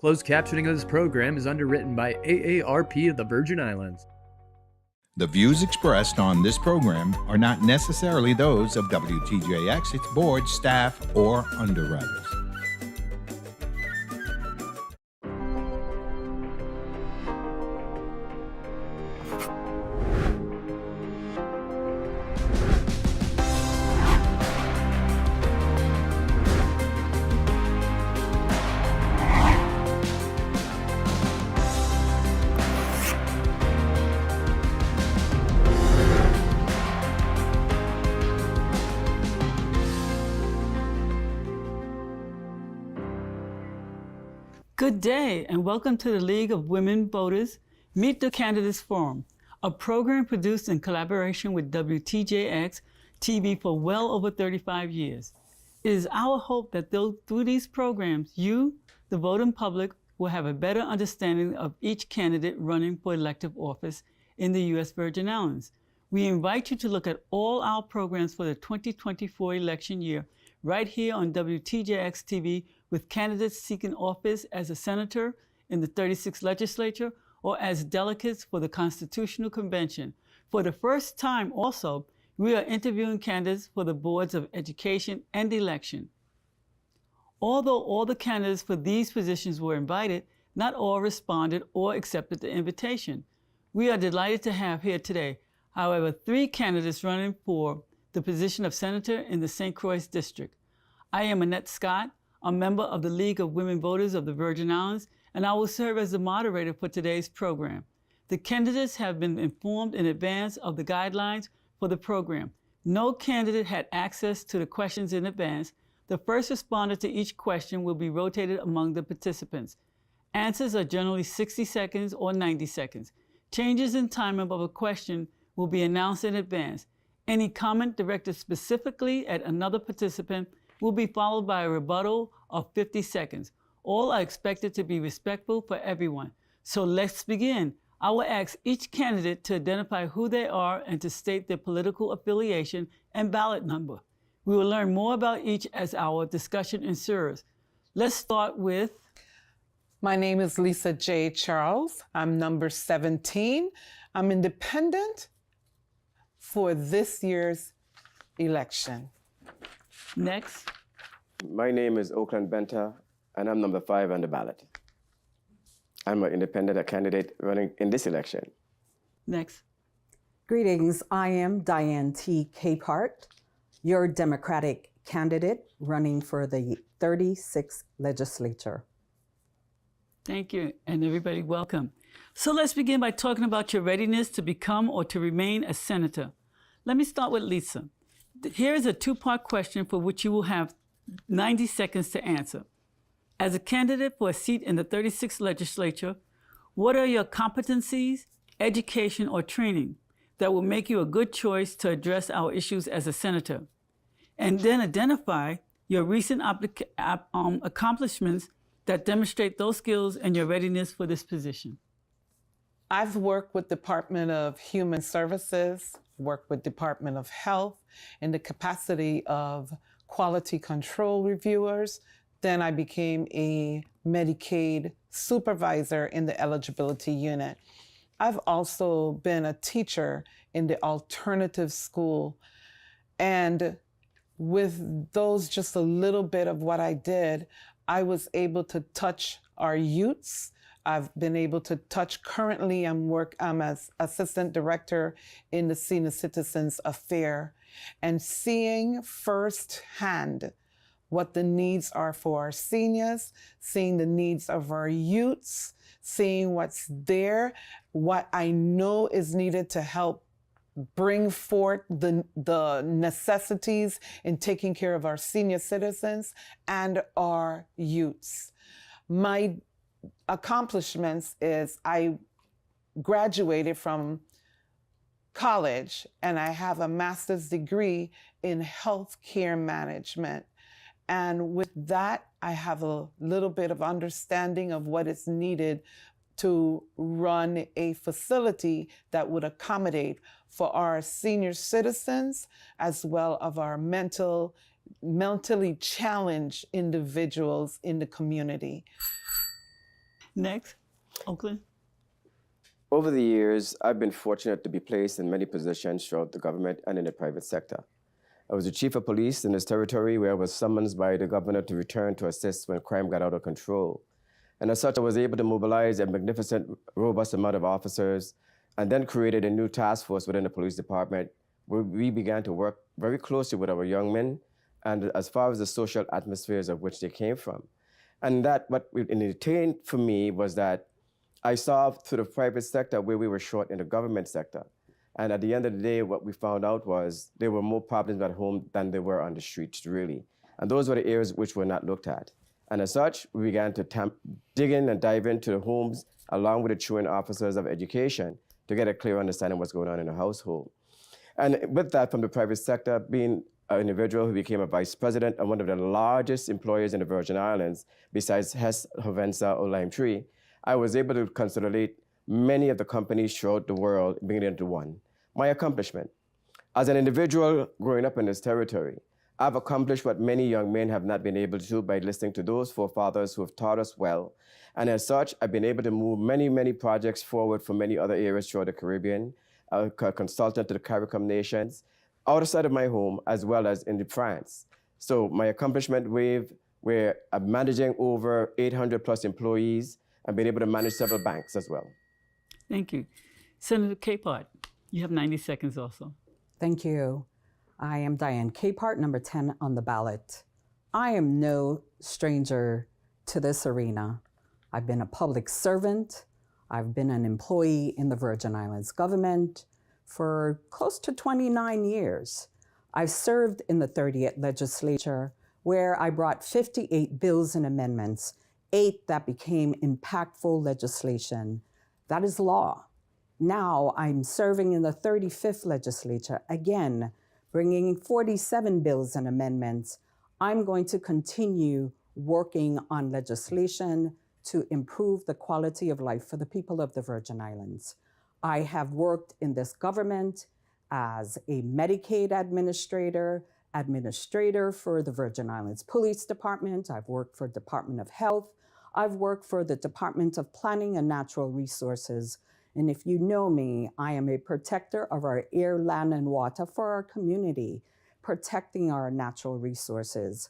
Closed captioning of this program is underwritten by AARP of the Virgin Islands. The views expressed on this program are not necessarily those of WTJX, its board, staff, or underwriters. Good day, and welcome to the League of Women Voters Meet the Candidates Forum, a program produced in collaboration with WTJX TV for well over 35 years. It is our hope that through these programs, you, the voting public, will have a better understanding of each candidate running for elective office in the U.S. Virgin Islands. We invite you to look at all our programs for the 2024 election year right here on WTJX TV with candidates seeking office as a senator in the 36th legislature or as delegates for the Constitutional Convention. For the first time also, we are interviewing candidates for the boards of education and election. Although all the candidates for these positions were invited, not all responded or accepted the invitation. We are delighted to have here today, however, 3 candidates running for the position of senator in the St. Croix district. I am Annette Scott, a member of the League of Women Voters of the Virgin Islands, and I will serve as the moderator for today's program. The candidates have been informed in advance of the guidelines for the program. No candidate had access to the questions in advance. The first responder to each question will be rotated among the participants. Answers are generally 60 seconds or 90 seconds. Changes in timing of a question will be announced in advance. Any comment directed specifically at another participant will be followed by a rebuttal of 50 seconds. All are expected to be respectful for everyone. So let's begin. I will ask each candidate to identify who they are and to state their political affiliation and ballot number. We will learn more about each as our discussion ensues. Let's start with... My name is Lisa J. Charles. I'm number 17. I'm independent for this year's election. Next. My name is Oakland Benta, and I'm number 5 on the ballot. I'm an independent candidate running in this election. Next. Greetings, I am Diane T. Capehart, your Democratic candidate running for the 36th legislature. Thank you, and everybody welcome. So let's begin by talking about your readiness to become or to remain a senator. Let me start with Lisa. Here is a 2-part question for which you will have 90 seconds to answer. As a candidate for a seat in the 36th legislature, what are your competencies, education, or training that will make you a good choice to address our issues as a senator? And then identify your recent accomplishments that demonstrate those skills and your readiness for this position. I've worked with Department of Human Services, worked with Department of Health in the capacity of quality control reviewers. Then I became a Medicaid supervisor in the eligibility unit. I've also been a teacher in the alternative school. And with those, just a little bit of what I did, I was able to touch our youths. I've been able to touch, currently I'm as assistant director in the Senior Citizens Affair, and seeing firsthand what the needs are for our seniors, seeing the needs of our youths, seeing what's there, what I know is needed to help bring forth the necessities in taking care of our senior citizens and our youths. My accomplishments is I graduated from college and I have a master's degree in healthcare management. And with that, I have a little bit of understanding of what is needed to run a facility that would accommodate for our senior citizens as well as our mentally challenged individuals in the community. Next, Oakland. Over the years, I've been fortunate to be placed in many positions throughout the government and in the private sector. I was the chief of police in this territory where I was summoned by the governor to return to assist when crime got out of control. And as such, I was able to mobilize a magnificent, robust amount of officers and then created a new task force within the police department where we began to work very closely with our young men and as far as the social atmospheres of which they came from. And that, what it attained for me was that I saw through the private sector where we were short in the government sector. And at the end of the day, what we found out was there were more problems at home than there were on the streets, really. And those were the areas which were not looked at. And as such, we began to dig in and dive into the homes along with the truant officers of education to get a clear understanding of what's going on in the household. And with that, from the private sector, being an individual who became a vice president and one of the largest employers in the Virgin Islands, besides Hess, Hovensa, or Limetree, I was able to consolidate many of the companies throughout the world, bringing it into one. My accomplishment. As an individual growing up in this territory, I've accomplished what many young men have not been able to do by listening to those forefathers who have taught us well. And as such, I've been able to move many, many projects forward from many other areas throughout the Caribbean, a consultant to the CARICOM nations, outside of my home, as well as in France. So my accomplishment wave, where I'm managing over 800 plus employees and been able to manage several banks as well. Thank you. Senator Capehart, you have 90 seconds also. Thank you. I am Diane Capehart, number 10 on the ballot. I am no stranger to this arena. I've been a public servant. I've been an employee in the Virgin Islands government for close to 29 years. I've served in the 30th legislature where I brought 58 bills and amendments, 8 that became impactful legislation. That is law. Now I'm serving in the 35th legislature, again, bringing 47 bills and amendments. I'm going to continue working on legislation to improve the quality of life for the people of the Virgin Islands. I have worked in this government as a Medicaid administrator for the Virgin Islands Police Department. I've worked for Department of Health. I've worked for the Department of Planning and Natural Resources. And if you know me, I am a protector of our air, land, and water for our community, protecting our natural resources.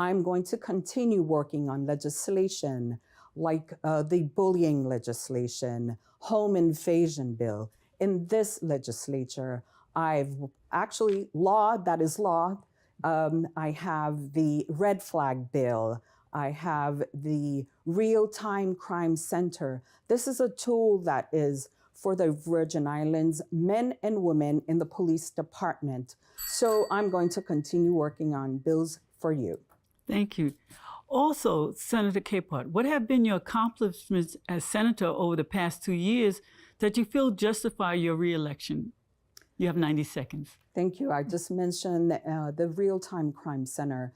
I'm going to continue working on legislation like the bullying legislation, home invasion bill. In this legislature, I've actually law, that is law. I have the red flag bill. I have the real-time crime center. This is a tool that is for the Virgin Islands, men and women in the police department. So I'm going to continue working on bills for you. Thank you. Also, Senator Capehart, what have been your accomplishments as senator over the past 2 years that you feel justify your reelection? You have 90 seconds. Thank you. I just mentioned the real-time crime center.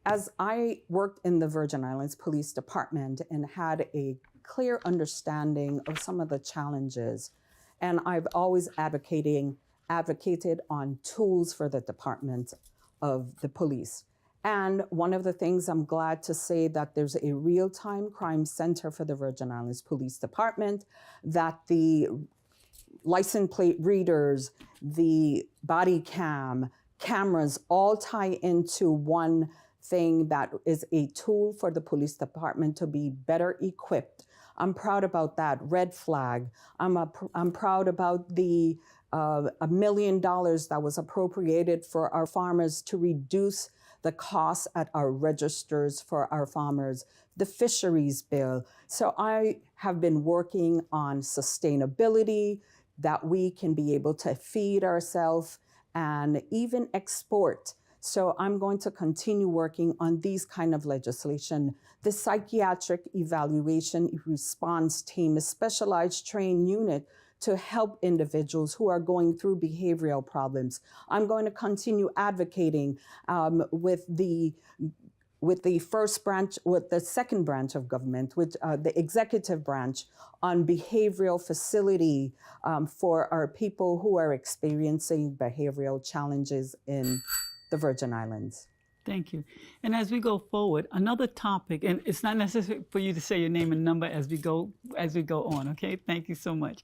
As I worked in the Virgin Islands Police Department and had a clear understanding of some of the challenges, and I've always advocated on tools for the Department of the Police. And one of the things I'm glad to say that there's a real-time crime center for the Virgin Islands Police Department, that the license plate readers, the body cameras all tie into one thing that is a tool for the police department to be better equipped. I'm proud about that. Red flag. I'm proud about the $1 million that was appropriated for our farmers to reduce the costs at our registers for our farmers, the fisheries bill. So I have been working on sustainability, that we can be able to feed ourselves and even export. So I'm going to continue working on these kind of legislation. The psychiatric evaluation response team, a specialized trained unit to help individuals who are going through behavioral problems. I'm going to continue advocating with the second branch of government, with the executive branch, on behavioral facility for our people who are experiencing behavioral challenges in the Virgin Islands. Thank you. And as we go forward, another topic, and it's not necessary for you to say your name and number as we go on, okay? Thank you so much.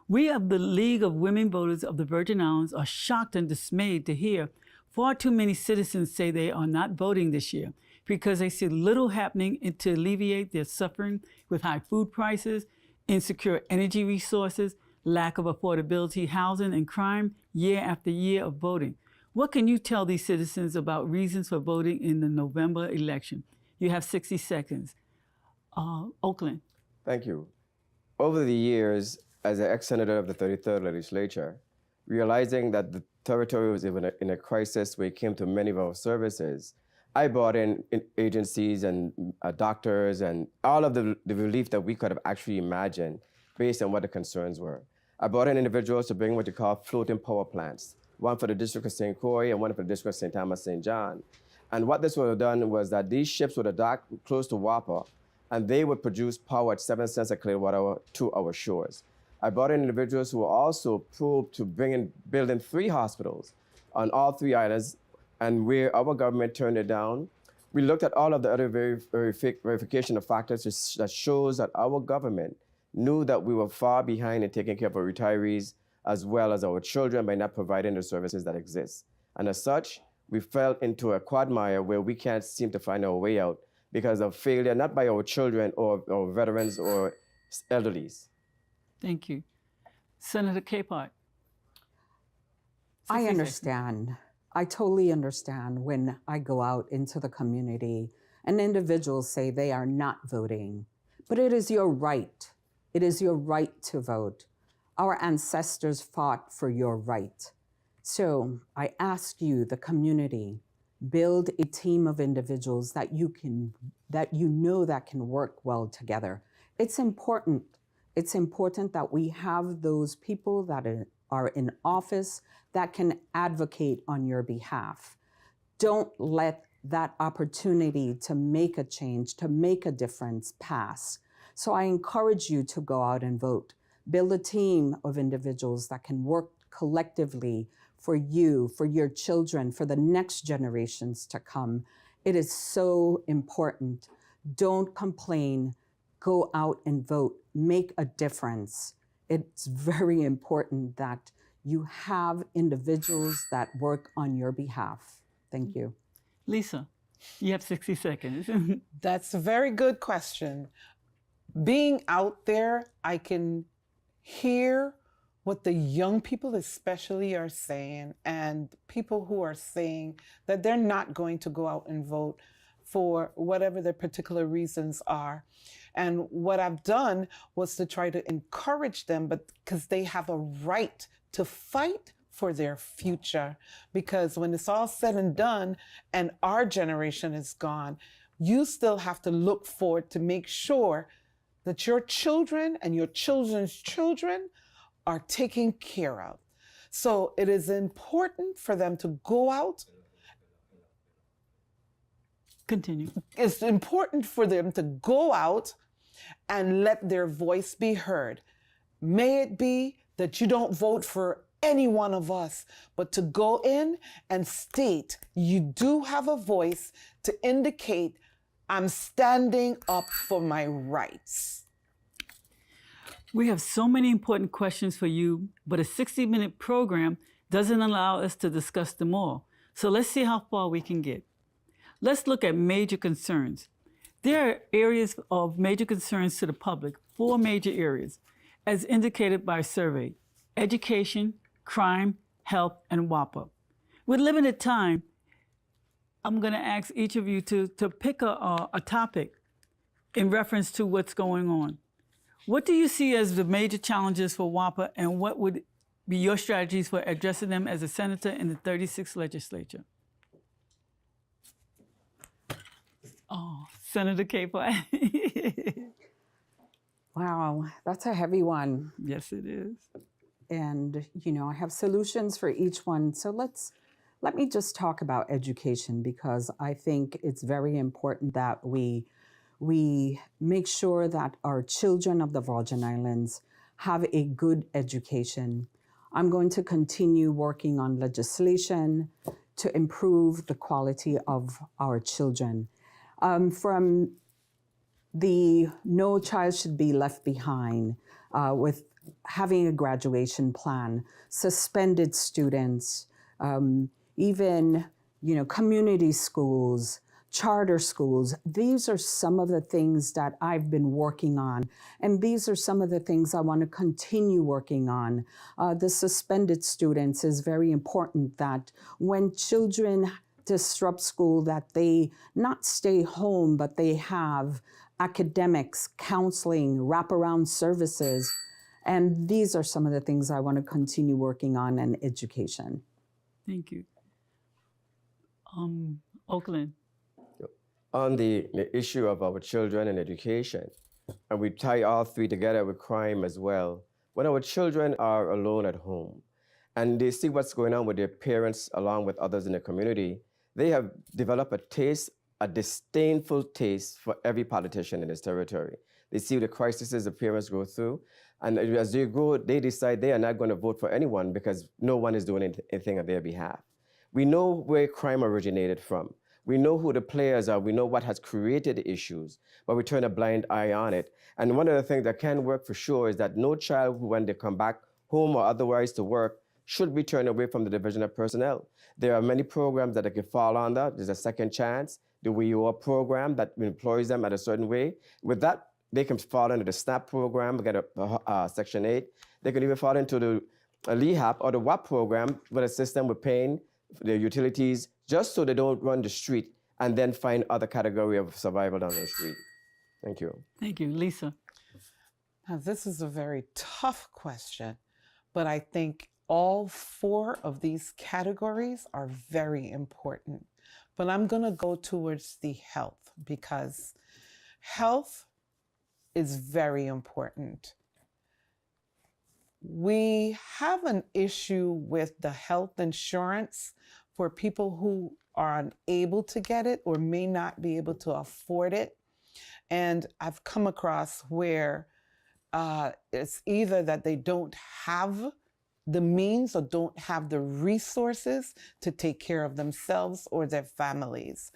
We of the League of Women Voters of the Virgin Islands are shocked and dismayed to hear far too many citizens say they are not voting this year because they see little happening to alleviate their suffering with high food prices, insecure energy resources, lack of affordability housing, and crime year after year of voting. What can you tell these citizens about reasons for voting in the November election? You have 60 seconds. Oakland. Thank you. Over the years, as an ex-senator of the 33rd legislature, realizing that the territory was in a crisis when it came to many of our services, I brought in agencies and doctors and all of the relief that we could have actually imagined based on what the concerns were. I brought in individuals to bring what you call floating power plants, one for the District of St. Croix and one for the District of St. Thomas, St. John. And what this would have done was that these ships would have docked close to Wappa, and they would produce power at 7 cents a kilowatt hour to our shores. I brought in individuals who were also probed to building 3 hospitals on all 3 islands, and where our government turned it down. We looked at all of the other verification of factors that shows that our government knew that we were far behind in taking care of our retirees as well as our children by not providing the services that exist. And as such, we fell into a quagmire where we can't seem to find our way out because of failure, not by our children or veterans or elderlies. Thank you. Senator Capehart. I understand. I totally understand when I go out into the community and individuals say they are not voting, but it is your right. It is your right to vote. Our ancestors fought for your right. So I ask you, the community, build a team of individuals that you know that can work well together. It's important. It's important that we have those people that are in office that can advocate on your behalf. Don't let that opportunity to make a change, to make a difference pass. So I encourage you to go out and vote. Build a team of individuals that can work collectively for you, for your children, for the next generations to come. It is so important. Don't complain. Go out and vote. Make a difference. It's very important that you have individuals that work on your behalf. Thank you. Lisa, you have 60 seconds. That's a very good question. Being out there, I can hear what the young people especially are saying, and people who are saying that they're not going to go out and vote for whatever their particular reasons are. And what I've done was to try to encourage them, but because they have a right to fight for their future. Because when it's all said and done and our generation is gone, you still have to look forward to make sure that your children and your children's children are taken care of. So it is important for them to go out. Continue. It's important for them to go out and let their voice be heard. May it be that you don't vote for any one of us, but to go in and state you do have a voice to indicate I'm standing up for my rights. We have so many important questions for you, but a 60-minute program doesn't allow us to discuss them all. So let's see how far we can get. Let's look at major concerns. There are areas of major concerns to the public, 4 major areas, as indicated by a survey: education, crime, health, and WAPA. With limited time, I'm going to ask each of you to pick a topic in reference to what's going on. What do you see as the major challenges for WAPA, and what would be your strategies for addressing them as a senator in the 36th legislature? Oh, Senator Capehart. Wow, that's a heavy one. Yes, it is. And, I have solutions for each one. So let me just talk about education, because I think it's very important that we make sure that our children of the Virgin Islands have a good education. I'm going to continue working on legislation to improve the quality of our children. From the No Child Should Be Left Behind, with having a graduation plan, suspended students, even community schools, charter schools. These are some of the things that I've been working on, and these are some of the things I want to continue working on. The suspended students is very important, that when children disrupt school, that they not stay home, but they have academics, counseling, wraparound services. And these are some of the things I want to continue working on in education. Thank you. Oakland. On the issue of our children and education, and we tie all three together with crime as well. When our children are alone at home and they see what's going on with their parents along with others in the community, they have developed a taste, a disdainful taste for every politician in this territory. They see the crises the parents go through, and as they grow, they decide they are not going to vote for anyone because no one is doing anything on their behalf. We know where crime originated from. We know who the players are. We know what has created the issues, but we turn a blind eye on it. And one of the things that can work for sure is that no child who, when they come back home or otherwise to work, should be turned away from the Division of Personnel. There are many programs that they can fall under. There's a second chance, the WIOA program that employs them at a certain way. With that, they can fall under the SNAP program, get a Section 8. They can even fall into the LEHAP or the WAP program with a system with paying their utilities just so they don't run the street and then find other category of survival down the street. Thank you. Thank you. Lisa. Now, this is a very tough question, but I think all four of these categories are very important. But I'm going to go towards the health, because health is very important. We have an issue with the health insurance for people who are unable to get it or may not be able to afford it. And I've come across where it's either that they don't have the means or don't have the resources to take care of themselves or their families.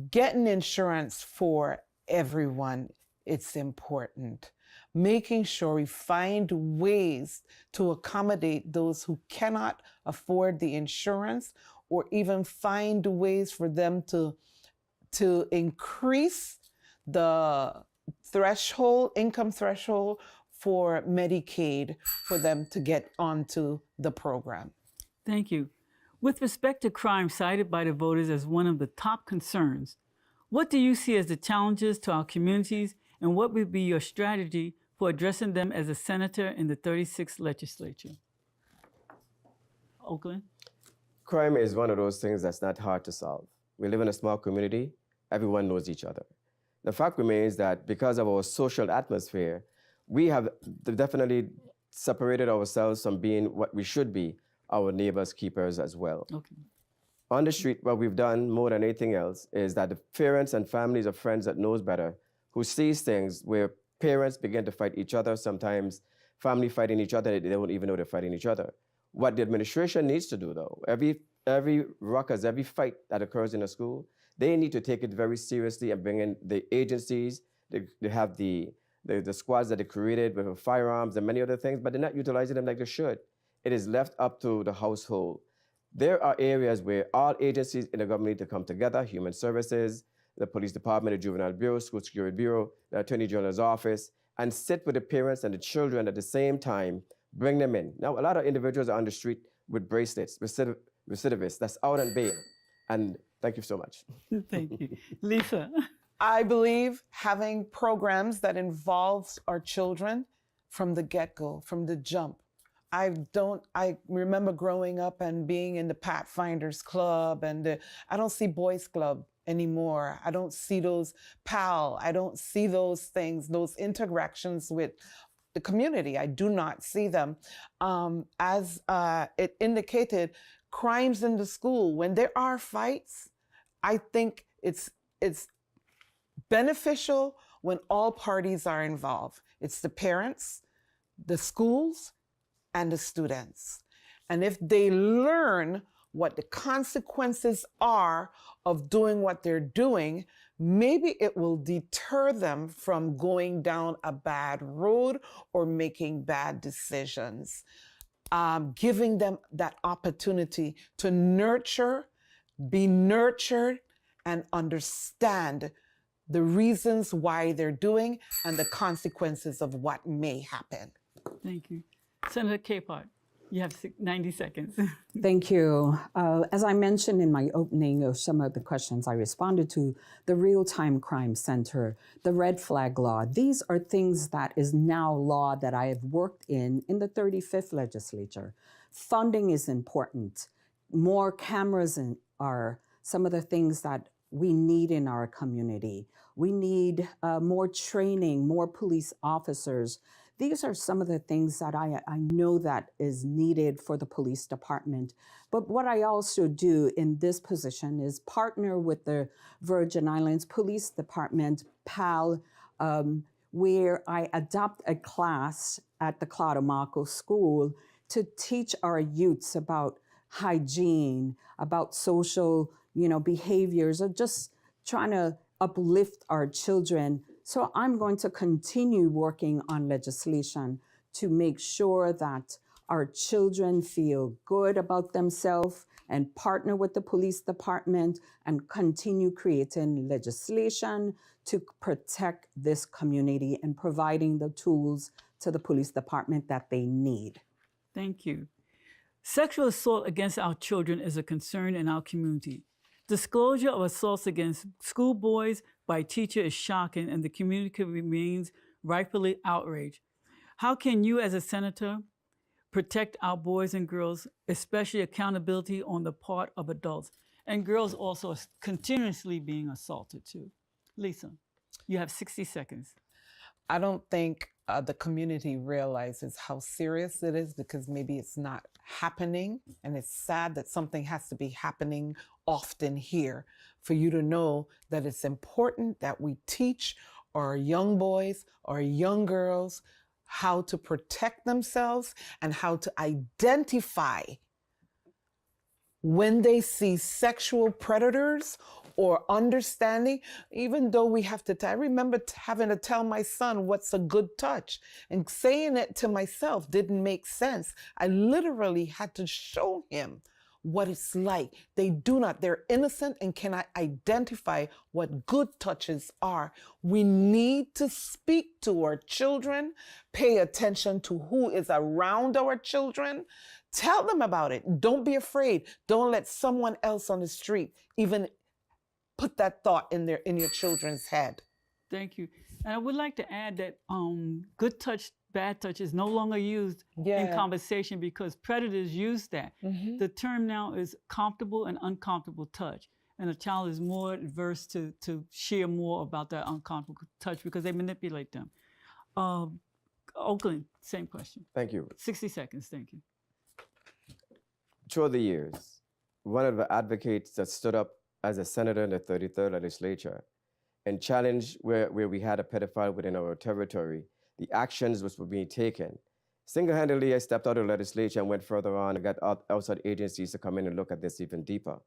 Getting insurance for everyone, it's important. Making sure we find ways to accommodate those who cannot afford the insurance, or even find ways for them to increase the threshold, income threshold for Medicaid for them to get onto the program. Thank you. With respect to crime cited by the voters as one of the top concerns, what do you see as the challenges to our communities, and what would be your strategy for addressing them as a senator in the 36th legislature? Oakland? Crime is one of those things that's not hard to solve. We live in a small community. Everyone knows each other. The fact remains that because of our social atmosphere, we have definitely separated ourselves from being what we should be, our neighbors' keepers as well. Okay. On the street, what we've done more than anything else is that the parents and families of friends that knows better, who sees things where parents begin to fight each other, sometimes family fighting each other, they don't even know they're fighting each other. What the administration needs to do, though, every ruckus, every fight that occurs in a school, they need to take it very seriously and bring in the agencies. They have the squads that they created with firearms and many other things, but they're not utilizing them like they should. It is left up to the household. There are areas where all agencies in the government need to come together: Human Services, the Police Department, the Juvenile Bureau, School Security Bureau, the Attorney General's office, and sit with the parents and the children at the same time, bring them in. Now, a lot of individuals are on the street with bracelets, recidivists, that's out on bail. And thank you so much. Thank you. Lisa? I believe having programs that involves our children from the get-go, from the jump. I remember growing up and being in the Pathfinders Club, and I don't see Boys Club anymore. I don't see those PAL. I don't see those things, those interactions with the community. I do not see them. As it indicated, crimes in the school, when there are fights, I think it's beneficial when all parties are involved. It's the parents, the schools, and the students. And if they learn what the consequences are of doing what they're doing, maybe it will deter them from going down a bad road or making bad decisions. Giving them that opportunity to nurture, be nurtured, and understand the reasons why they're doing and the consequences of what may happen. Thank you. Senator Capehart, you have 90 seconds. Thank you. As I mentioned in my opening of some of the questions I responded to, the Real-Time Crime Center, the red flag law, these are things that is now law that I have worked in the 35th legislature. Funding is important. More cameras are some of the things that we need in our community. We need more training, more police officers. These are some of the things that I know that is needed for the police department. But what I also do in this position is partner with the Virgin Islands Police Department, PAL, where I adopt a class at the Claudio School to teach our youths about hygiene, about social, behaviors, of just trying to uplift our children. So I'm going to continue working on legislation to make sure that our children feel good about themselves and partner with the police department and continue creating legislation to protect this community and providing the tools to the police department that they need. Thank you. Sexual assault against our children is a concern in our community. Disclosure of assaults against schoolboys by teacher is shocking, and the community remains rightfully outraged. How can you, as a senator, protect our boys and girls, especially accountability on the part of adults? And girls also are continuously being assaulted too. Lisa, you have 60 seconds. I don't think the community realizes how serious it is because maybe it's not happening, and it's sad that something has to be happening often here for you to know that it's important that we teach our young boys or young girls how to protect themselves and how to identify when they see sexual predators or understanding, even though we have to, I remember having to tell my son what's a good touch, and saying it to myself didn't make sense. I literally had to show him what it's like. They're innocent and cannot identify what good touches are. We need to speak to our children, pay attention to who is around our children, tell them about it. Don't be afraid. Don't let someone else on the street even put that thought in your children's head. Thank you. And I would like to add that good touch, bad touch is no longer used in conversation because predators use that. Mm-hmm. The term now is comfortable and uncomfortable touch. And a child is more adverse to share more about that uncomfortable touch because they manipulate them. Oakland, same question. Thank you. 60 seconds, thank you. Through the years, one of the advocates that stood up as a senator in the 33rd legislature and challenged where we had a pedophile within our territory, the actions which were being taken. Single-handedly, I stepped out of the legislature and went further on and got outside agencies to come in and look at this even deeper.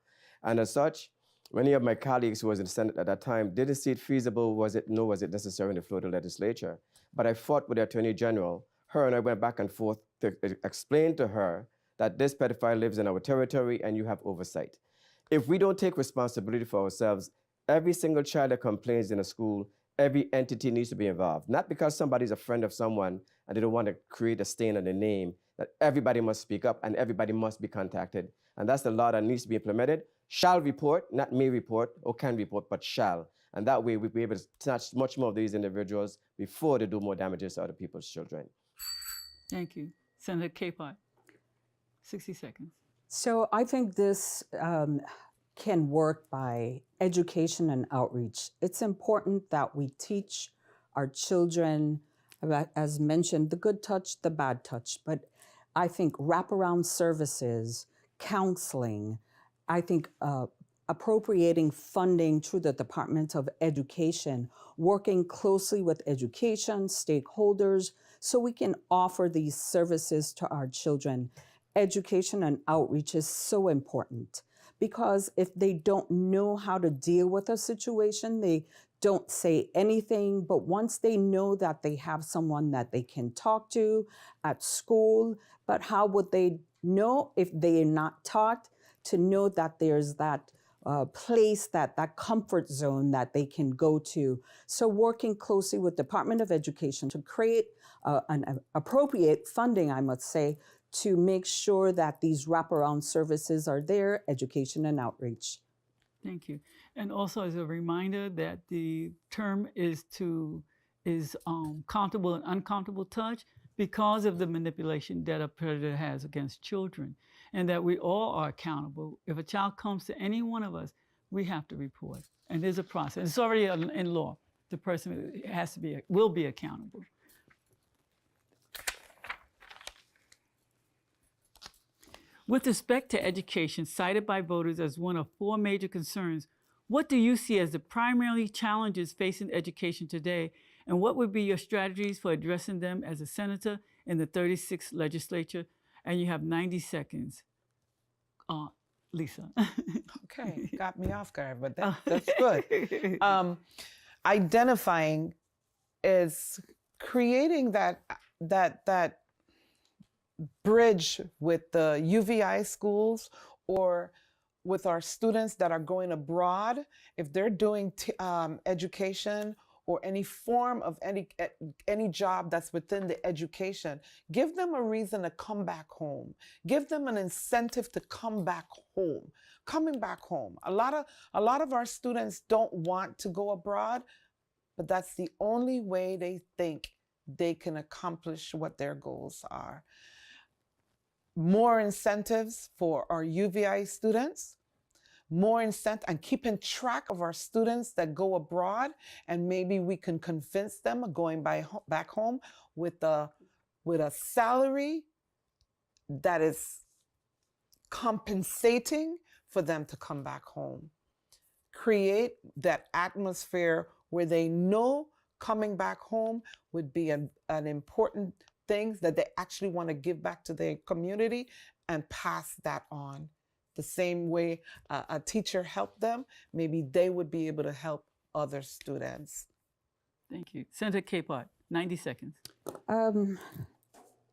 And as such, many of my colleagues who was in the Senate at that time didn't see it feasible, was it necessary in the Florida legislature. But I fought with the Attorney General. Her and I went back and forth to explain to her that this pedophile lives in our territory and you have oversight. If we don't take responsibility for ourselves, every single child that complains in a school, every entity needs to be involved. Not because somebody's a friend of someone and they don't want to create a stain on their name, that everybody must speak up and everybody must be contacted. And that's the law that needs to be implemented. Shall report, not may report or can report, but shall. And that way we'll be able to snatch much more of these individuals before they do more damages to other people's children. Thank you. Senator Capehart, 60 seconds. So I think this can work by education and outreach. It's important that we teach our children about, as mentioned, the good touch, the bad touch. But I think wraparound services, counseling, I think appropriating funding through the Department of Education, working closely with education, stakeholders, so we can offer these services to our children. education and outreach is so important, because if they don't know how to deal with a situation, they don't say anything. But once they know that they have someone that they can talk to at school, but how would they know if they are not taught to know that there's that place, that comfort zone that they can go to? So working closely with Department of Education to create an appropriate funding, I must say, to make sure that these wraparound services are there, education and outreach. Thank you. And also as a reminder that the term is countable and uncountable touch because of the manipulation that a predator has against children, and that we all are accountable. If a child comes to any one of us, we have to report. And there's a process. It's already in law. The person will be accountable. With respect to education, cited by voters as one of 4 major concerns, what do you see as the primary challenges facing education today, and what would be your strategies for addressing them as a senator in the 36th legislature? And you have 90 seconds. Lisa. Okay, got me off guard, but that's good. Identifying is creating that bridge with the UVI schools, or with our students that are going abroad. If they're doing education or any form of any job that's within the education, give them a reason to come back home. Give them an incentive to come back home. Coming back home. A lot of our students don't want to go abroad, but that's the only way they think they can accomplish what their goals are. More incentives for our UVI students, more incentive, and keeping track of our students that go abroad, and maybe we can convince them of going back home with a salary that is compensating for them to come back home. Create that atmosphere where they know coming back home would be an important things that they actually want to give back to their community, and pass that on. The same way a teacher helped them, maybe they would be able to help other students. Thank you. Senator Capehart, 90 seconds.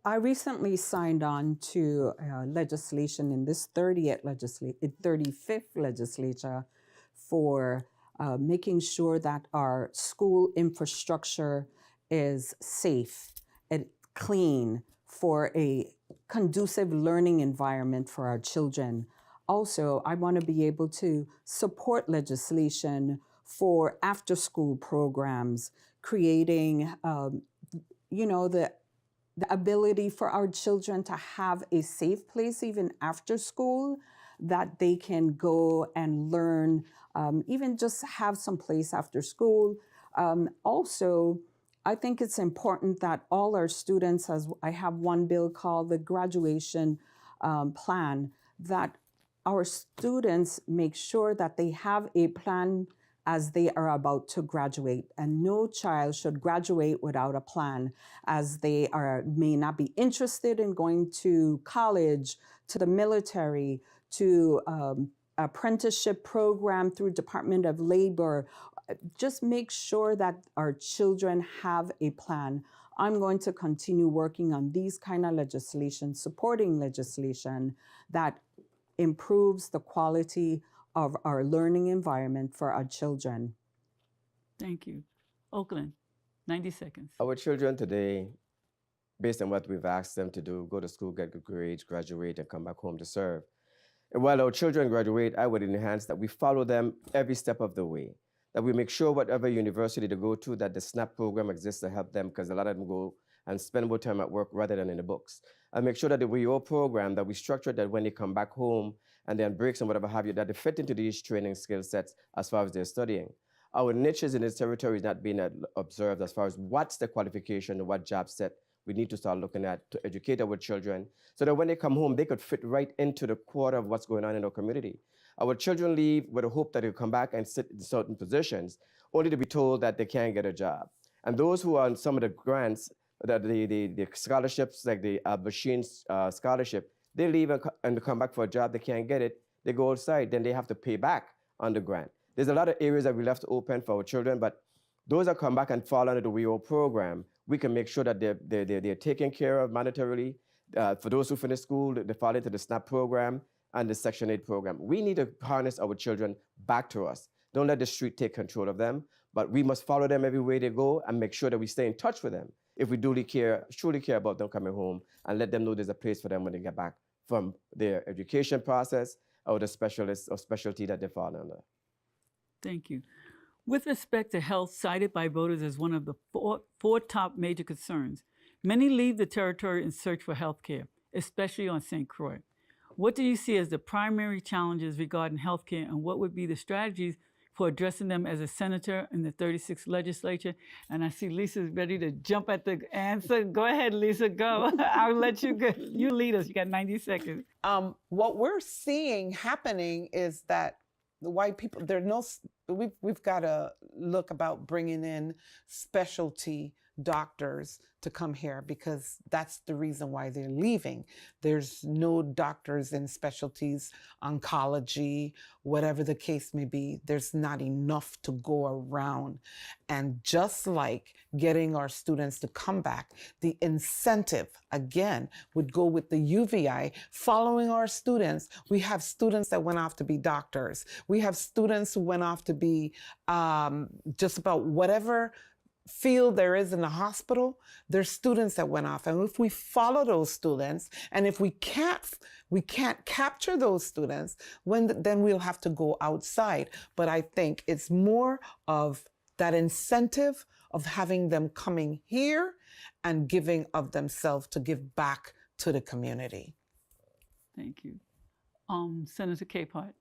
I recently signed on to legislation in this 35th legislature for making sure that our school infrastructure is safe and clean, for a conducive learning environment for our children. Also, I want to be able to support legislation for after-school programs, creating, the ability for our children to have a safe place even after school, that they can go and learn, even just have some place after school. Also, I think it's important that all our students, as I have one bill called the graduation plan, that our students make sure that they have a plan as they are about to graduate. And no child should graduate without a plan, as they may not be interested in going to college, to the military, to apprenticeship program through Department of Labor. Just make sure that our children have a plan. I'm going to continue working on these kind of legislation, supporting legislation that improves the quality of our learning environment for our children. Thank you. Oakland, 90 seconds. Our children today, based on what we've asked them to do, go to school, get good grades, graduate, and come back home to serve. And while our children graduate, I would enhance that we follow them every step of the way, that we make sure whatever university they go to, that the SNAP program exists to help them, because a lot of them go and spend more time at work rather than in the books. And make sure that the WEO program, that we structure that when they come back home and then breaks and whatever have you, that they fit into these training skill sets as far as they're studying. Our niches in this territory is not being observed as far as what's the qualification and what job set we need to start looking at to educate our children, so that when they come home, they could fit right into the quarter of what's going on in our community. Our children leave with a hope that they'll come back and sit in certain positions, only to be told that they can't get a job. And those who are on some of the grants, that the scholarships, like the Basheen scholarship, They leave and come back for a job, they can't get it, they go outside, then they have to pay back on the grant. There's a lot of areas that we left open for our children, but those that come back and fall under the WEO program, we can make sure that they're taken care of monetarily. For those who finish school, they fall into the SNAP program and the Section 8 program. We need to harness our children back to us. Don't let the street take control of them, but we must follow them everywhere they go and make sure that we stay in touch with them if we truly care about them coming home, and let them know there's a place for them when they get back from their education process or the specialist or specialty that they fall under. Thank you. With respect to health cited by voters as one of the four top major concerns, many leave the territory in search for health care, especially on St. Croix. What do you see as the primary challenges regarding health care, and what would be the strategies for addressing them as a senator in the 36th legislature? And I see Lisa's ready to jump at the answer. Go ahead, Lisa, go. I'll let you go. You lead us. You got 90 seconds. What we're seeing happening is that the white people, we've got to look about bringing in specialty doctors to come here, because that's the reason why they're leaving. There's no doctors in specialties, oncology, whatever the case may be. There's not enough to go around. And just like getting our students to come back, the incentive, again, would go with the UVI. Following our students, we have students that went off to be doctors. We have students who went off to be just about whatever field there is in the hospital. There's students that went off, and if we follow those students, and if we can't capture those students, then we'll have to go outside. But I think it's more of that incentive of having them coming here and giving of themselves to give back to the community. Thank you. Senator Capehart.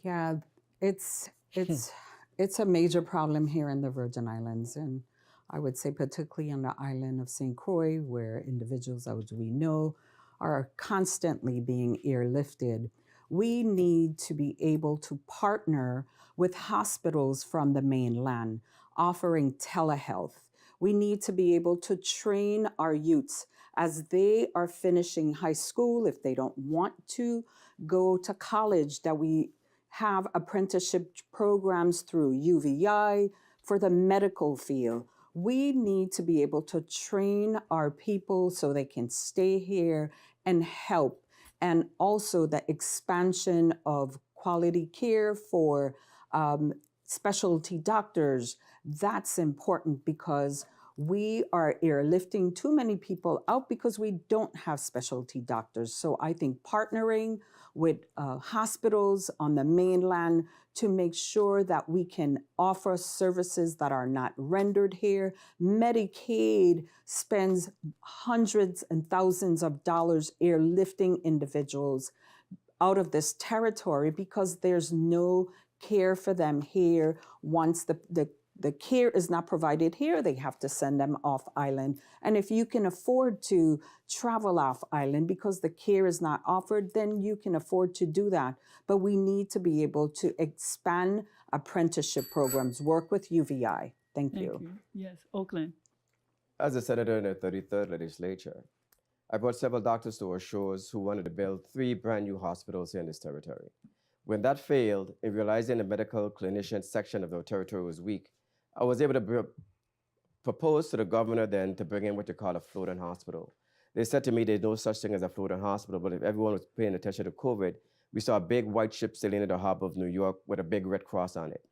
Yeah, it's a major problem here in the Virgin Islands, and I would say particularly on the island of St. Croix, where individuals, as we know, are constantly being airlifted. We need to be able to partner with hospitals from the mainland offering telehealth. We need to be able to train our youths as they are finishing high school, if they don't want to go to college, that we have apprenticeship programs through UVI for the medical field. We need to be able to train our people so they can stay here and help. And also the expansion of quality care for specialty doctors. That's important, because we are airlifting too many people out because we don't have specialty doctors. So I think partnering with hospitals on the mainland to make sure that we can offer services that are not rendered here. Medicaid spends hundreds and thousands of dollars airlifting individuals out of this territory because there's no care for them here. Once the care is not provided here, they have to send them off island. And if you can afford to travel off island because the care is not offered, then you can afford to do that. But we need to be able to expand apprenticeship programs, work with UVI. Thank you. Yes, Oakland. As a senator in the 33rd legislature, I brought several doctors to our shores who wanted to build 3 brand new hospitals here in this territory. When that failed, in realizing the medical clinician section of the territory was weak, I was able to propose to the governor then to bring in what you call a floating hospital. They said to me there's no such thing as a floating hospital, but if everyone was paying attention to COVID, we saw a big white ship sailing in the harbor of New York with a big red cross on it.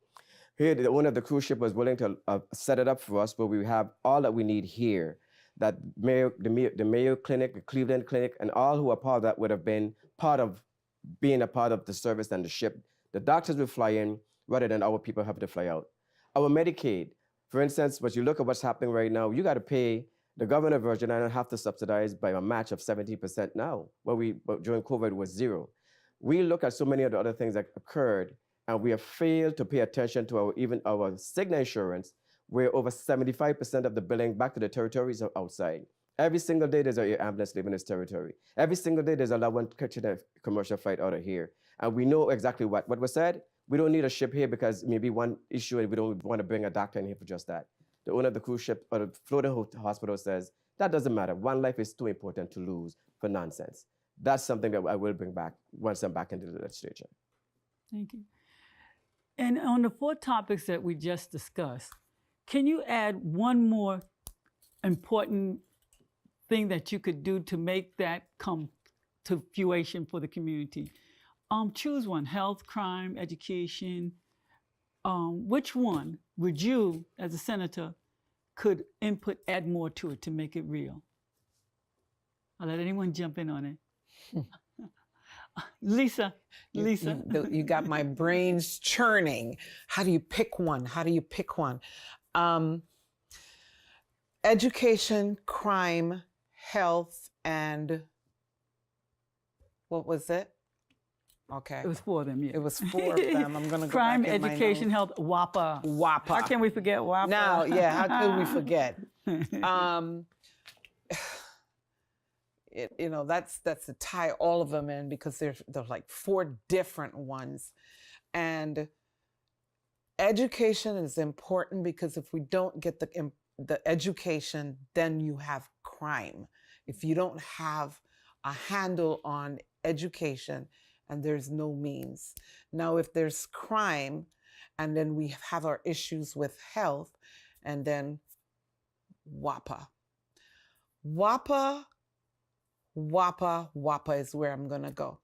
Here, the owner of the cruise ship was willing to set it up for us, but we have all that we need here. That the Mayo Clinic, the Cleveland Clinic, and all who are part of that would have been being a part of the service and the ship. The doctors would fly in rather than our people having to fly out. Our Medicaid, for instance, but you look at what's happening right now, you got to pay, the governor of Virgin Islands have to subsidize by a match of 70% now, but during COVID was 0. We look at so many of the other things that occurred, and we have failed to pay attention to even our Cigna insurance, where over 75% of the billing back to the territories are outside. Every single day there's an ambulance leaving this territory. Every single day there's a loved one catching a commercial flight out of here. And we know exactly what was said. We don't need a ship here because maybe one issue and we don't want to bring a doctor in here for just that. the owner of the cruise ship or the floating hospital says, that doesn't matter. One life is too important to lose for nonsense. That's something that I will bring back once I'm back into the legislature. Thank you. And on the 4 topics that we just discussed, can you add one more important thing that you could do to make that come to fruition for the community? Choose one: health, crime, education. Which one would you, as a senator, could add more to it to make it real? I'll let anyone jump in on it. Lisa. You got my brains churning. How do you pick one? Education, crime, health, and what was it? Okay. It was 4 of them, yeah. It was 4 of them. I'm going to go crime, back in my education, notes. health, WAPA. WAPA. How can we forget WAPA? Now, yeah, how could we forget? That's to tie all of them in because there's like 4 different ones. And education is important because if we don't get the education, then you have crime. If you don't have a handle on education, and there's no means. Now, if there's crime, and then we have our issues with health, and then WAPA. WAPA is where I'm gonna go.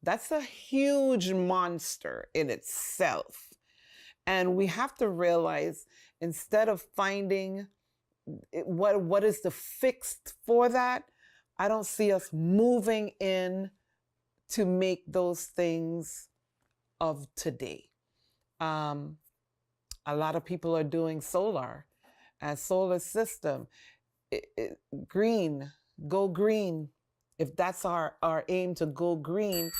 That's a huge monster in itself. And we have to realize, instead of finding what is the fix for that, I don't see us moving in to make those things of today. A lot of people are doing solar and solar system. Green, go green. If that's our aim, to go green,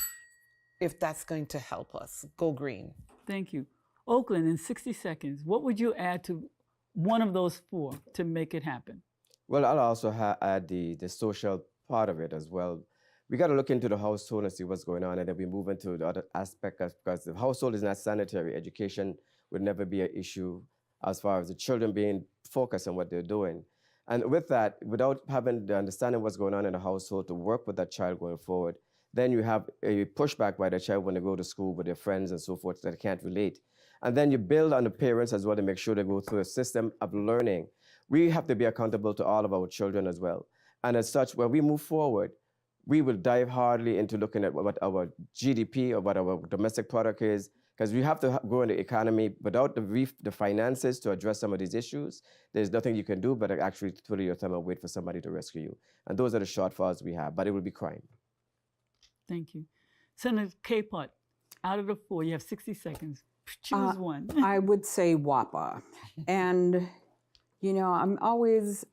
if that's going to help us, go green. Thank you. Oakland, in 60 seconds, what would you add to one of those 4 to make it happen? Well, I'll also add the social part of it as well. We got to look into the household and see what's going on, and then we move into the other aspect, because the household is not sanitary. Education would never be an issue as far as the children being focused on what they're doing. And with that, without having the understanding what's going on in the household to work with that child going forward, then you have a pushback by the child when they go to school with their friends and so forth that can't relate. And then you build on the parents as well to make sure they go through a system of learning. We have to be accountable to all of our children as well. And as such, when we move forward, we will dive hardly into looking at what our GDP or what our domestic product is, because we have to grow in the economy. Without the finances to address some of these issues, there's nothing you can do but actually twiddle your thumb and wait for somebody to rescue you. And those are the shortfalls we have, but it will be crime. Thank you. Senator Capehart, out of the 4, you have 60 seconds. Choose one. I would say WAPA. And, I'm always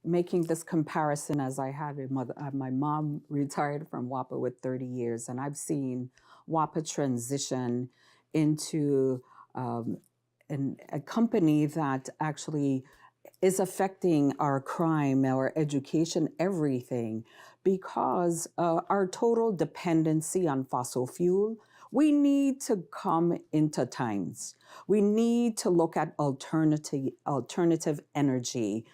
making this comparison, as I had my mom retired from WAPA with 30 years, and I've seen WAPA transition into a company that actually is affecting our crime, our education, everything, because our total dependency on fossil fuel. We need to come into times. We need to look at alternative energy.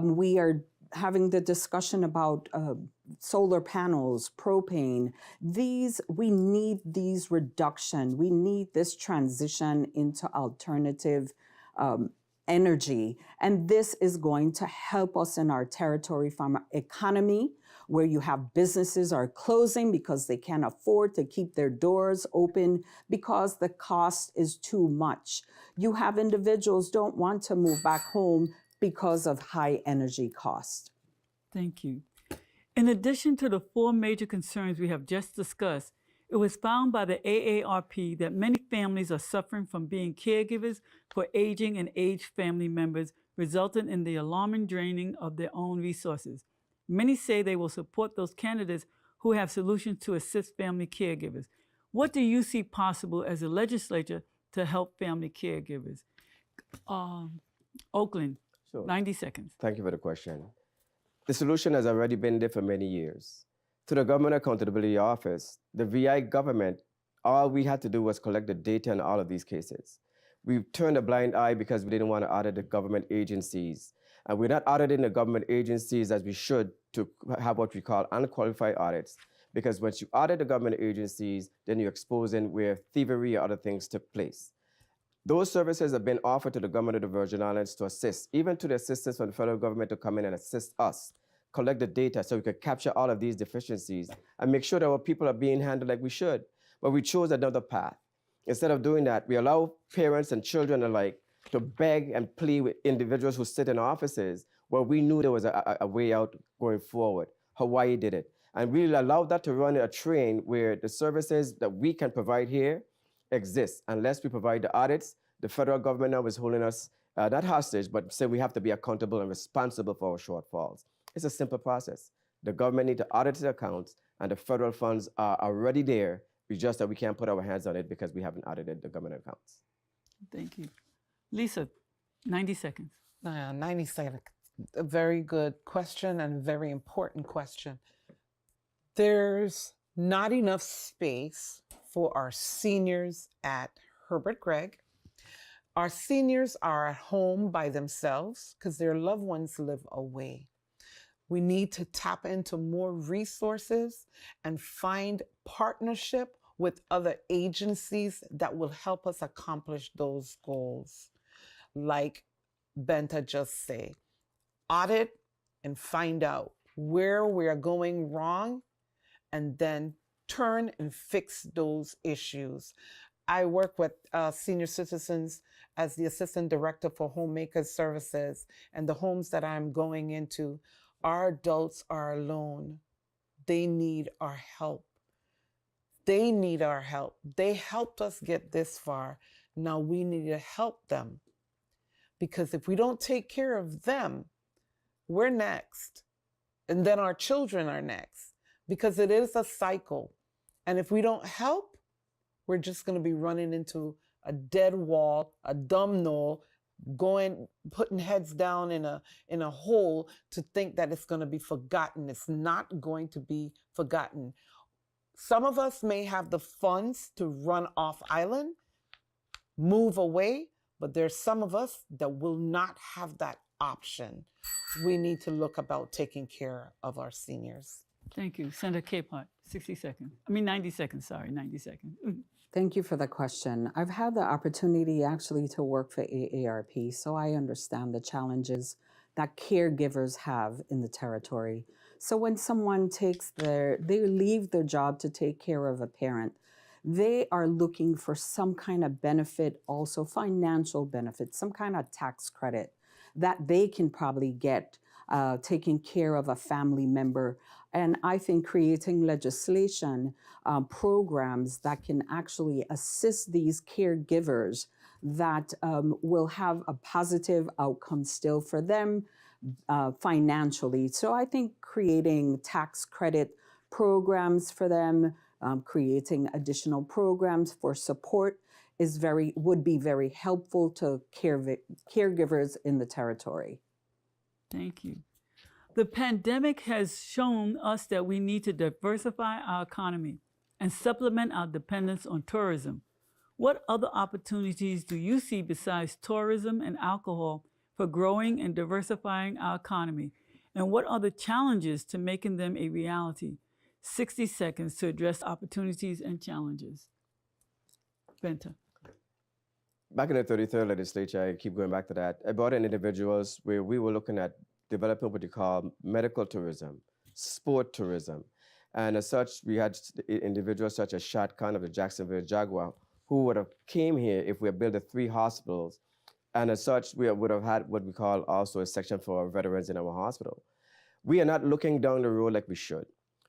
We are having the discussion about solar panels, propane. We need these reduction. We need this transition into alternative energy. And this is going to help us in our territory farm economy, where you have businesses are closing because they can't afford to keep their doors open because the cost is too much. You have individuals don't want to move back home because of high energy cost. Thank you. In addition to the 4 major concerns we have just discussed, it was found by the AARP that many families are suffering from being caregivers for aging and aged family members, resulting in the alarming draining of their own resources. Many say they will support those candidates who have solutions to assist family caregivers. What do you see possible as a legislature to help family caregivers? Oakland, Sure. 90 seconds. Thank you for the question. The solution has already been there for many years. To the Government Accountability Office, the VI government, all we had to do was collect the data on all of these cases. We turned a blind eye because we didn't want to audit the government agencies. And we're not auditing the government agencies as we should to have what we call unqualified audits. Because once you audit the government agencies, then you're exposing where thievery or other things took place. Those services have been offered to the government of the Virgin Islands to assist, even to the assistance from the federal government to come in and assist us, collect the data so we could capture all of these deficiencies and make sure that our people are being handled like we should. But we chose another path. Instead of doing that, we allow parents and children alike to beg and plead with individuals who sit in offices where we knew there was a way out going forward. Hawaii did it. And we allowed that to run a train where the services that we can provide here exist. Unless we provide the audits, the federal government now is holding us not hostage, but say we have to be accountable and responsible for our shortfalls. It's a simple process. The government needs to audit its accounts, and the federal funds are already there. It's just that we can't put our hands on it because we haven't audited the government accounts. Thank you. Lisa, 90 seconds. 90 seconds. A very good question and a very important question. There's not enough space for our seniors at Herbert Gregg. Our seniors are at home by themselves because their loved ones live away. We need to tap into more resources and find partnership with other agencies that will help us accomplish those goals. Like Benta just said, audit and find out where we are going wrong and then turn and fix those issues. I work with senior citizens as the Assistant Director for Homemaker Services, and the homes that I'm going into, our adults are alone. They need our help. They need our help. They helped us get this far. Now we need to help them. Because if we don't take care of them, we're next. And then our children are next. Because it is a cycle. And if we don't help, we're just going to be running into a dead wall, a dumb knoll, putting heads down in a hole to think that it's going to be forgotten. It's not going to be forgotten. Some of us may have the funds to run off island, move away, but there's some of us that will not have that option. We need to look about taking care of our seniors. Thank you. Senator Capehart, 60 seconds. 90 seconds, sorry, 90 seconds. Thank you for the question. I've had the opportunity actually to work for AARP, so I understand the challenges that caregivers have in the territory. So when someone they leave their job to take care of a parent, they are looking for some kind of benefit, also financial benefit, some kind of tax credit that they can probably get taking care of a family member. And I think creating legislation, programs that can actually assist these caregivers that will have a positive outcome still for them financially. So I think creating tax credit programs for them, creating additional programs for support would be very helpful to caregivers in the territory. Thank you. The pandemic has shown us that we need to diversify our economy and supplement our dependence on tourism. What other opportunities do you see besides tourism and alcohol for growing and diversifying our economy? And what are the challenges to making them a reality? 60 seconds to address opportunities and challenges. Benta. Back in the 33rd legislature, I keep going back to that, I brought in individuals where we were looking at developing what you call medical tourism, sport tourism. And as such, we had individuals such as Shad Khan of the Jacksonville Jaguar, who would have came here if we had built the 3 hospitals. And as such, we would have had what we call also a section for veterans in our hospital. We are not looking down the road like we should.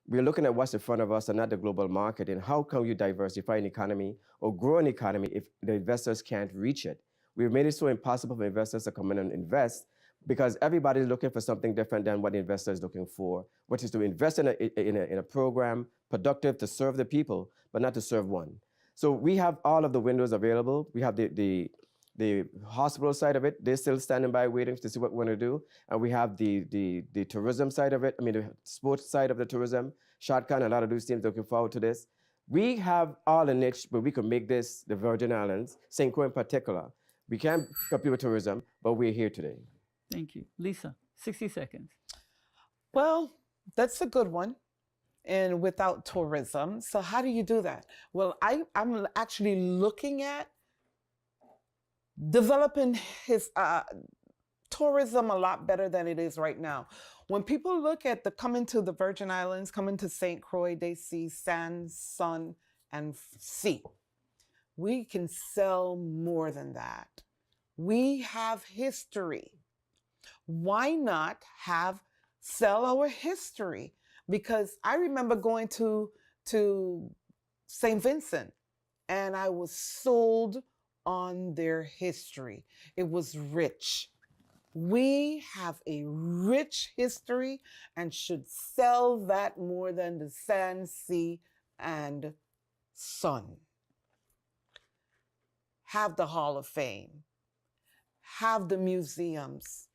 We're looking at what's in front of us and not the global market, and how can you diversify an economy or grow an economy if the investors can't reach it? We've made it so impossible for investors to come in and invest because everybody's looking for something different than what the investor is looking for, which is to invest in a program productive to serve the people, but not to serve one. So we have all of the windows available. We have the hospital side of it. They're still standing by waiting to see what we're going to do. And we have the tourism side of it. The sports side of the tourism. Shad Khan and a lot of those teams looking forward to this. We have all a niche where we can make this the Virgin Islands, St. Croix in particular, We can't compete with tourism, but we're here today. Thank you. Lisa, 60 seconds. Well, that's a good one. And without tourism. So how do you do that? Well, I'm actually looking at developing his tourism a lot better than it is right now. When people look at coming to the Virgin Islands, coming to St. Croix, they see sand, sun, and sea. We can sell more than that. We have history. Why not sell our history? Because I remember going to St. Vincent and I was sold on their history. It was rich. We have a rich history and should sell that more than the sand, sea, and sun. Have the Hall of Fame. Have the museums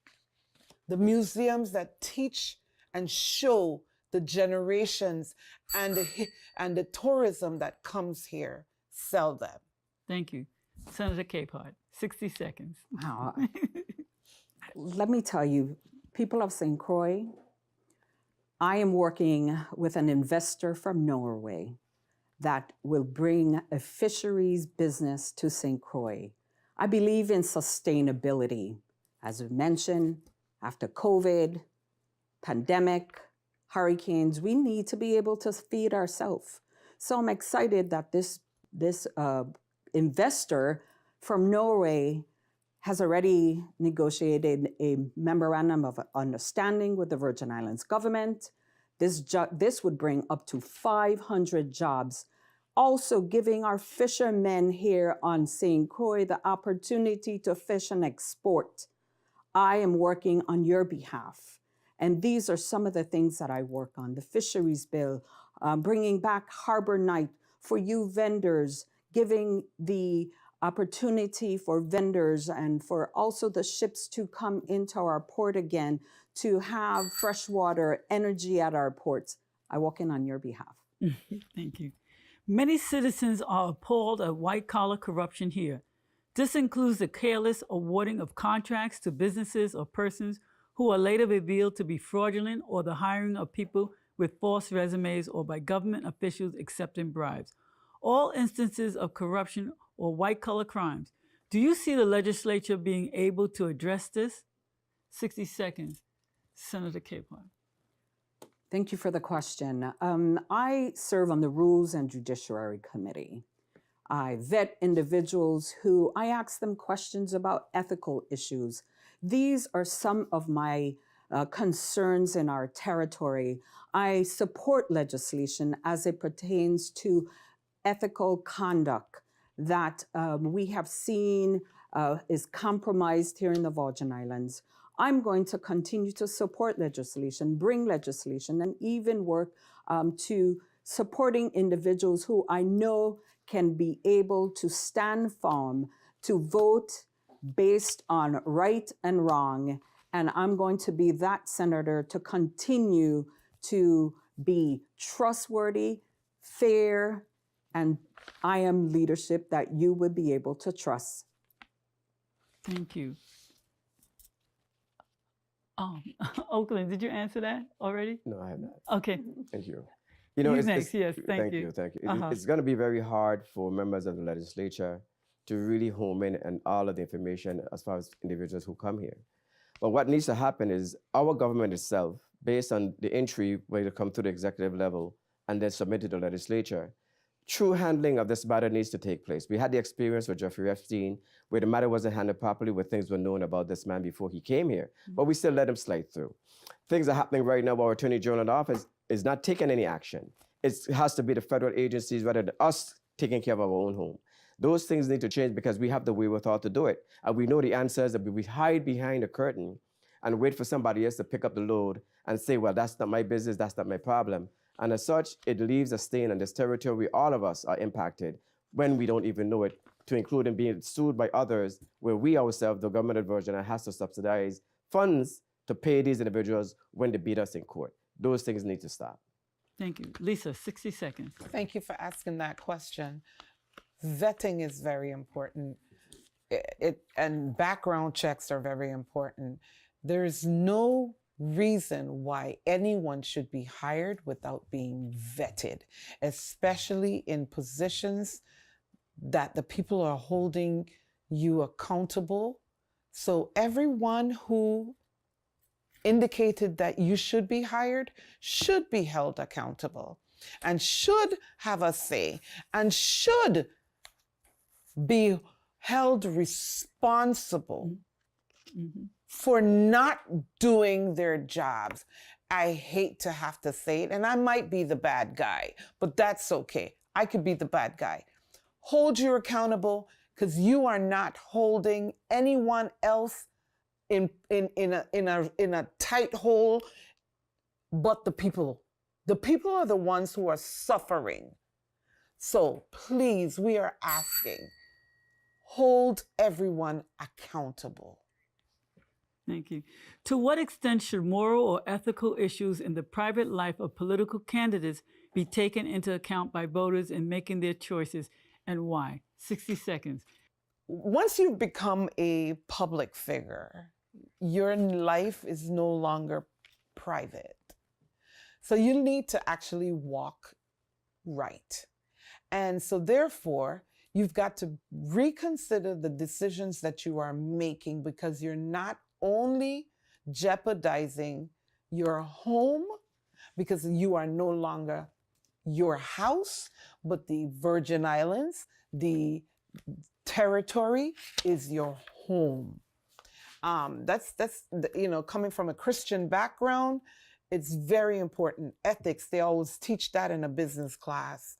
that teach and show the generations and the tourism that comes here. Sell them. Thank you. Senator Capehart, 60 seconds. Wow. Let me tell you, people of St. Croix, I am working with an investor from Norway that will bring a fisheries business to St. Croix. I believe in sustainability. As we mentioned, after COVID, pandemic, hurricanes, we need to be able to feed ourselves. So I'm excited that this investor from Norway has already negotiated a memorandum of understanding with the Virgin Islands government. This would bring up to 500 jobs, also giving our fishermen here on St. Croix the opportunity to fish and export. I am working on your behalf. And these are some of the things that I work on. The fisheries bill, bringing back Harbor Night for you vendors, giving the opportunity for vendors and for also the ships to come into our port again, to have freshwater energy at our ports. I walk in on your behalf. Thank you. Many citizens are appalled at white-collar corruption here. This includes the careless awarding of contracts to businesses or persons who are later revealed to be fraudulent, or the hiring of people with false resumes, or by government officials accepting bribes. All instances of corruption or white-collar crimes. Do you see the legislature being able to address this? 60 seconds. Senator Capehart. Thank you for the question. I serve on the Rules and Judiciary Committee. I vet individuals who I ask them questions about ethical issues. These are some of my concerns in our territory. I support legislation as it pertains to ethical conduct that we have seen is compromised here in the Virgin Islands. I'm going to continue to support legislation, bring legislation, and even work to supporting individuals who I know can be able to stand firm, to vote based on right and wrong. And I'm going to be that senator to continue to be trustworthy, fair, and I am leadership that you would be able to trust. Thank you. Oakland, did you answer that already? No, I have not. Okay. Thank you. He's next. Yes, thank you. Thank you. It's going to be very hard for members of the legislature to really home in on all of the information as far as individuals who come here. But what needs to happen is our government itself, based on the entry where they come to the executive level and then submit to the legislature, true handling of this matter needs to take place. We had the experience with Jeffrey Epstein, where the matter wasn't handled properly, where things were known about this man before he came here, but we still let him slide through. Things are happening right now where our Attorney General's office is not taking any action. It has to be the federal agencies rather than us taking care of our own home. Those things need to change because we have the wherewithal to do it. And we know the answers, that we hide behind a curtain and wait for somebody else to pick up the load and say, well, that's not my business, that's not my problem. And as such, it leaves a stain on this territory where all of us are impacted when we don't even know it, to include in being sued by others, where we ourselves, the government of Virginia, has to subsidize funds to pay these individuals when they beat us in court. Those things need to stop. Thank you. Lisa, 60 seconds. Thank you for asking that question. Vetting is very important. and background checks are very important. There's no reason why anyone should be hired without being vetted, especially in positions that the people are holding you accountable. So everyone who indicated that you should be hired should be held accountable and should have a say and should be held responsible for not doing their jobs. I hate to have to say it, and I might be the bad guy, but that's okay. I could be the bad guy. Hold you accountable, because you are not holding anyone else in a tight hole, but the people. The people are the ones who are suffering. So please, we are asking, hold everyone accountable. Thank you. To what extent should moral or ethical issues in the private life of political candidates be taken into account by voters in making their choices, and why? 60 seconds. Once you become a public figure, your life is no longer private. So you need to actually walk right. And so therefore, you've got to reconsider the decisions that you are making, because you're not only jeopardizing your home, because you are no longer your house, but the Virgin Islands, the territory is your home. That's coming from a Christian background, it's very important. Ethics, they always teach that in a business class,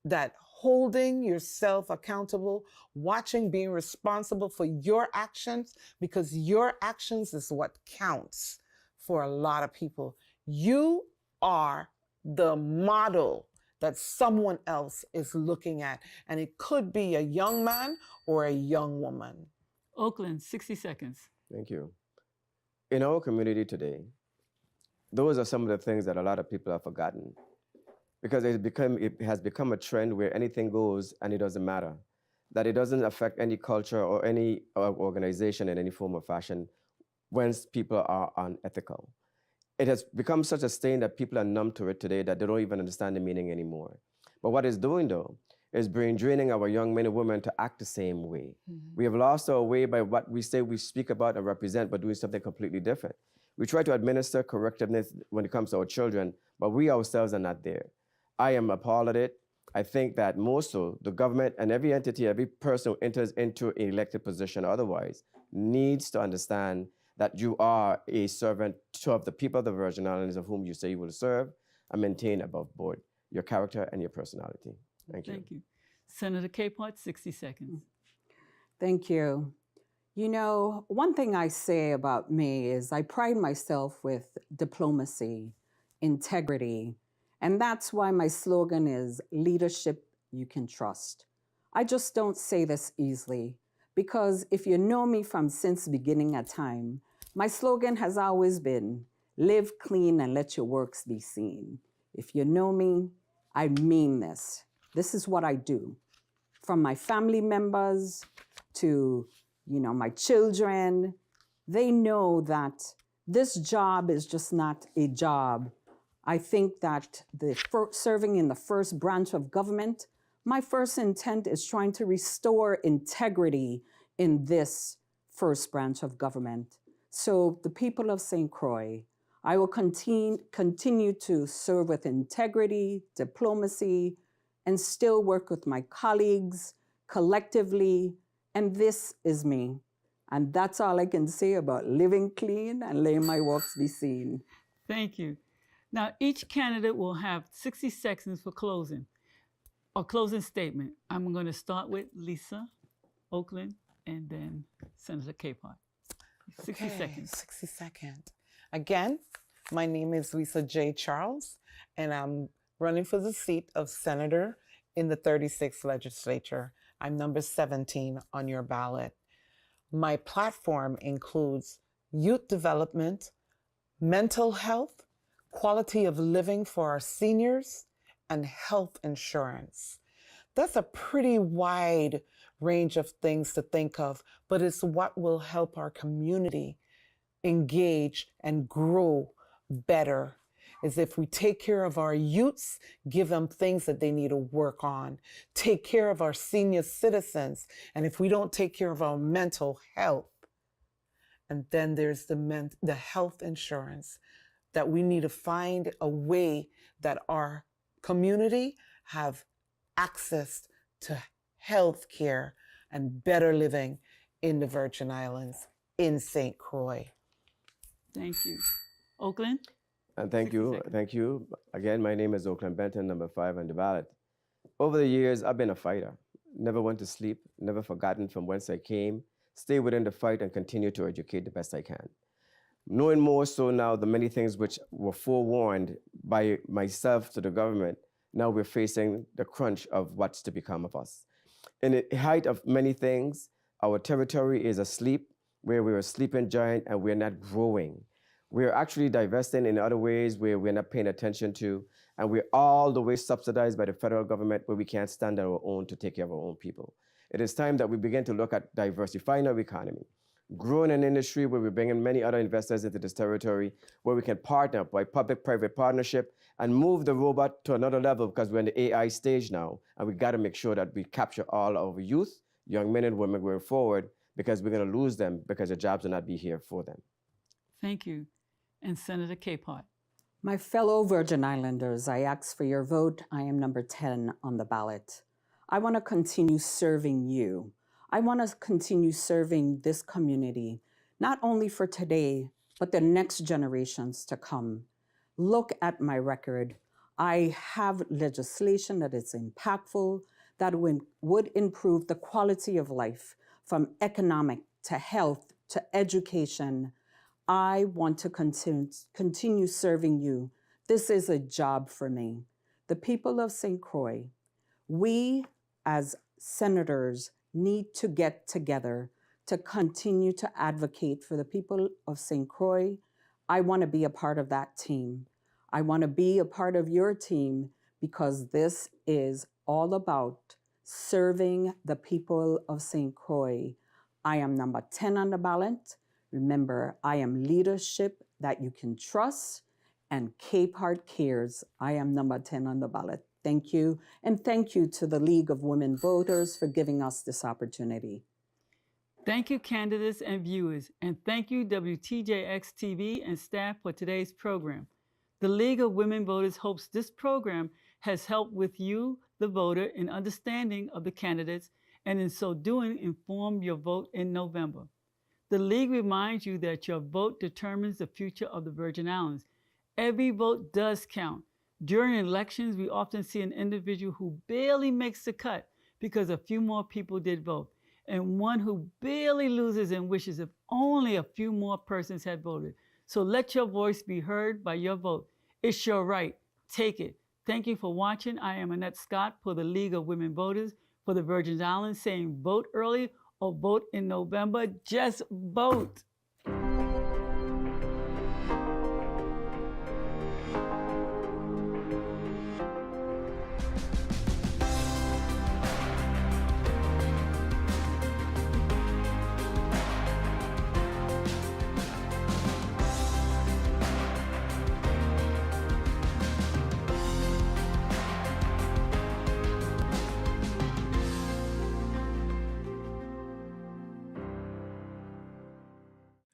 that holding yourself accountable, watching, being responsible for your actions, because your actions is what counts for a lot of people. You are the model that someone else is looking at, and it could be a young man or a young woman. Oakland, 60 seconds. Thank you. In our community today, those are some of the things that a lot of people have forgotten, because it has become a trend where anything goes and it doesn't matter, that it doesn't affect any culture or any organization in any form or fashion once people are unethical. It has become such a stain that people are numb to it today that they don't even understand the meaning anymore. But what it's doing, though, is brain draining our young men and women to act the same way. We have lost our way by what we say we speak about and represent, but doing something completely different. We try to administer correctiveness when it comes to our children, but we ourselves are not there. I am appalled at it. I think that more so, the government and every entity, every person who enters into an elected position otherwise, needs to understand that you are a servant of the people of the Virgin Islands, of whom you say you will serve and maintain above board your character and your personality. Thank you. Thank you. Senator Capehart, 60 seconds. Thank you. You know, one thing I say about me is I pride myself with diplomacy, integrity, and that's why my slogan is leadership you can trust. I just don't say this easily, because if you know me from since the beginning of time, my slogan has always been, live clean and let your works be seen. If you know me, I mean this. This is what I do. From my family members to, my children, they know that this job is just not a job. I think that serving in the first branch of government, my first intent is trying to restore integrity in this first branch of government. So the people of St. Croix, I will continue to serve with integrity, diplomacy, and still work with my colleagues collectively. And this is me. And that's all I can say about living clean and letting my works be seen. Thank you. Now, each candidate will have 60 seconds for closing, or closing statement. I'm going to start with Lisa Oakland and then Senator Capehart. 60 seconds. 60 seconds. Again, my name is Lisa J. Charles, and I'm running for the seat of Senator in the 36th Legislature. I'm number 17 on your ballot. My platform includes youth development, mental health, quality of living for our seniors, and health insurance. That's a pretty wide range of things to think of, but it's what will help our community engage and grow better. Is if we take care of our youths, give them things that they need to work on, take care of our senior citizens, and if we don't take care of our mental health, and then there's the health insurance, that we need to find a way that our community have access to health care and better living in the Virgin Islands, in St. Croix. Thank you. Oakland? And thank 60 you. seconds. Thank you. Again, my name is Oakland Benton, number 5 on the ballot. Over the years, I've been a fighter. Never went to sleep, never forgotten from whence I came. Stay within the fight and continue to educate the best I can. Knowing more so now the many things which were forewarned by myself to the government, now we're facing the crunch of what's to become of us. In the height of many things, our territory is asleep, where we're a sleeping giant and we're not growing. We're actually divesting in other ways where we're not paying attention to, and we're all the way subsidized by the federal government where we can't stand on our own to take care of our own people. It is time that we begin to look at diversifying our economy, growing an industry where we bring in many other investors into this territory, where we can partner by public-private partnership and move the robot to another level, because we're in the AI stage now, and we got to make sure that we capture all our youth, young men and women going forward, because we're going to lose them because the jobs will not be here for them. Thank you. And Senator Capehart. My fellow Virgin Islanders, I ask for your vote. I am number 10 on the ballot. I want to continue serving you. I want to continue serving this community, not only for today, but the next generations to come. Look at my record. I have legislation that is impactful, that would improve the quality of life, from economic to health to education. I want to continue serving you. This is a job for me. The people of St. Croix, we as senators need to get together to continue to advocate for the people of St. Croix. I want to be a part of that team. I want to be a part of your team, because this is all about serving the people of St. Croix. I am number 10 on the ballot. Remember, I am leadership that you can trust, and Capehart cares. I am number 10 on the ballot. Thank you. And thank you to the League of Women Voters for giving us this opportunity. Thank you, candidates and viewers. And thank you, WTJX TV and staff, for today's program. The League of Women Voters hopes this program has helped with you, the voter, in understanding of the candidates, and in so doing, inform your vote in November. The League reminds you that your vote determines the future of the Virgin Islands. Every vote does count. During elections, we often see an individual who barely makes the cut because a few more people did vote, and one who barely loses and wishes if only a few more persons had voted. So let your voice be heard by your vote. It's your right. Take it. Thank you for watching. I am Annette Scott for the League of Women Voters for the Virgin Islands, saying vote early or vote in November. Just vote.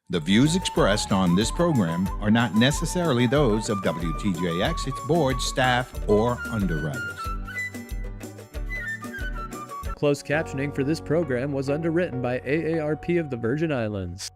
The views expressed on this program are not necessarily those of WTJX, its board, staff, or underwriters. Closed captioning for this program was underwritten by AARP of the Virgin Islands.